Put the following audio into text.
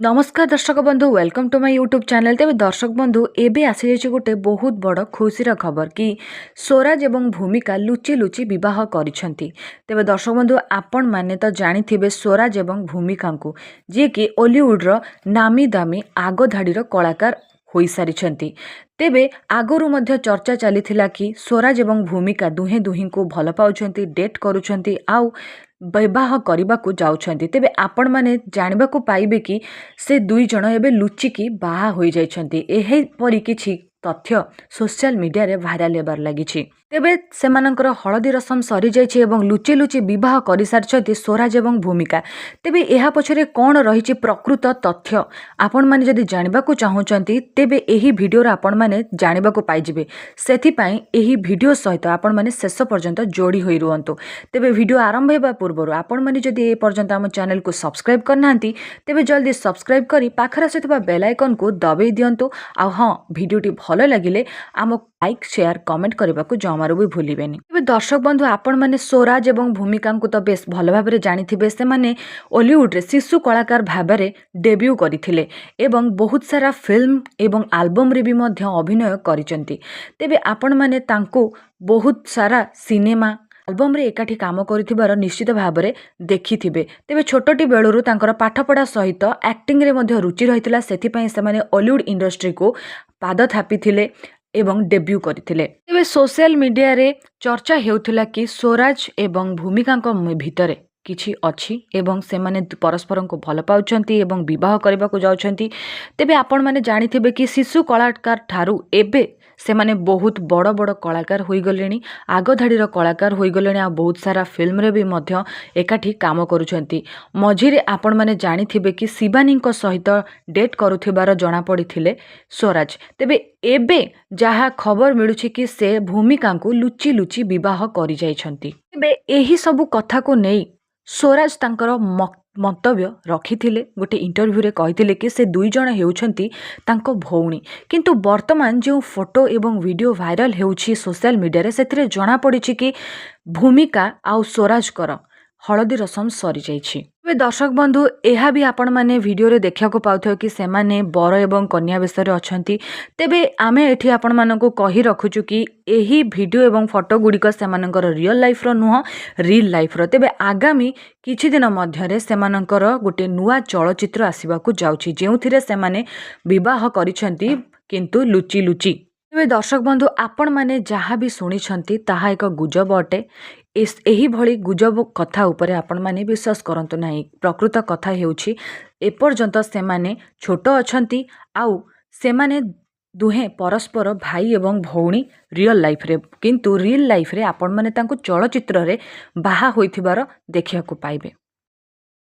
नमस्कार दर्शक बंधु welcome to my YouTube channel. तेज दर्शक बंधु एबे आसी जाइए गोटे बहुत बड़ खुशीर खबर कि स्वराज एवं भूमिका लुचि लुचि बह करिसेंती। तेज दर्शक बंधु आपण माने तो जानी थे स्वराज एवं भूमिका को जी कि ओलीवुड्र नामी दामी आग धाड़ीर कलाकार हो सारी। तेबे आगरू मध्य चर्चा चली कि स्वराज एवं भूमिका दुहे दुही को भल पाउछंती, डेट करुछंती, आउ विवाह करने को जाउछंती। तेबे आपण माने जानिबा को पाइबे कि से दुई जण एबे लुचिकी बाहा होई जाइछंती। एही परि किछि तथ्य सोशल मीडिया रे भाइराल हेबार लागिछि। तेबे सेमानंकर हळदी रसम सरी जाइछि एवं लुचि लुचि विवाह करि सारछंती स्वराज एवं भूमिका। तेबे एहा पछरे कोन रहिछि प्रकृत तथ्य आपण माने जदि जानिबा को चाहुचंती तेबे एही वीडियो रे आपण माने जानिबा को पाइजिबे। सेथि पई एही वीडियो सहित आपण माने शेष पर्यंत जोड़ी होई रुहंतु। तेबे वीडियो आरंभ हेबा पूर्व आपण माने जदि ए पर्यंत हम चैनल को सब्सक्राइब करनांती तेबे जल्दी सब्सक्राइब करी पाखरा आସୁଥିବା बेल आइकन को दबाई दियंतु। आ हां वीडियोटी भलो लागिले आम लाइक शेयर कमेंट करने को जमारू भी भूलिबेनी। तेबे दर्शक बंधु आपण माने स्वराज एवं भूमिका को तो बेस भल भाबरे जानिथिबे। से माने ओलीवुड रे शिशु कलाकार भाबरे डेब्यू करिथिले एवं बहुत सारा फिल्म एवं एल्बम रे भी मध्य अभिनय करिसेंती। तेबे आपण माने तांको बहुत सारा सिनेमा एल्बम रे एकाठी काम करिथिबार निश्चित भाबरे देखिथिबे। तेबे छोटटी बेलुरु तांकर पाठपढ़ा सहित एक्टिंग रे मध्य रुचि रहितला। सेथि पई से माने ओलीवुड इंडस्ट्री को पाद थापिथिले एवं डेब्यू करथिले। तेबे सोशल मीडिया रे चर्चा हेउथिला कि स्वराज एवं भूमिका भितरे किछि अछि एवं से माने परस्पर को भल पाउछंती एवं विवाह करबा को जाउछंती। तेबे आपण माने जानिथिबे कि शिशु कलाकार ठारू एबे से माने बहुत बड़ बड़ कलाकार होई गलेनी, आग धाड़ीर कलाकार होई गलेनी। आ बहुत सारा फिल्म रे भी मध्य एकाठी काम करुछंती। मझिरे आपण माने जानिथिबे कि शिवानी को सहित डेट करुथिबार जणा पड़िथिले स्वराज। तेबे एबे जहा खबर मिलुछि कि से भूमिका को लुचि लुचि विवाह करि जाइछंती। तेबे एही सब कथा को नै स्वराज तांकर मंतव्य रखिथिले। गोटे इंटरव्यू रे कहिथिले कि से दुई जण हेउछंती तांको भौणी, किंतु वर्तमान जो फोटो एवं वीडियो वायरल हेउछि सोशल मीडिया रे सेथिरे जणा पड़िछि कि भूमिका आउ स्वराज कर हळदी रसम सरी जाइछि। तेबे दर्शक बंधु एहा भी आपण माने वीडियो रे देखिया को पाउथो कि से माने बर एवं कन्या बेसर अछंती। तेबे आमे एठी आपण मानको कहि रखुछु कि एही वीडियो एवं फोटो गुड़िक सेमानंकर रियल लाइफ रो नुह रियल लाइफ रो। तेबे आगामी किछि दिन मध्य रे सेमानंकर गोटे नुआ चलचित्र आसीबा को जाउछि जेउथिरे सेमाने विवाह करिसेंती किंतु लुचि लुचि। तेबे दर्शक बंधु आपण माने जहाँ भी शुणी ताहा एक गुजब अटे। एही भली गुजब कथा उपरे आपण माने विश्वास करंतु नाही। प्रकृत कथा हेउछि एपर्यंत से माने छोट अछंती आउ से माने दुहे परस्पर भाई एवं भौणी रियल लाइफ रे, किंतु रियल लाइफ रे आपण माने तांको चलचित्र रे बाहा होइथिबार देखिया को पाइबे।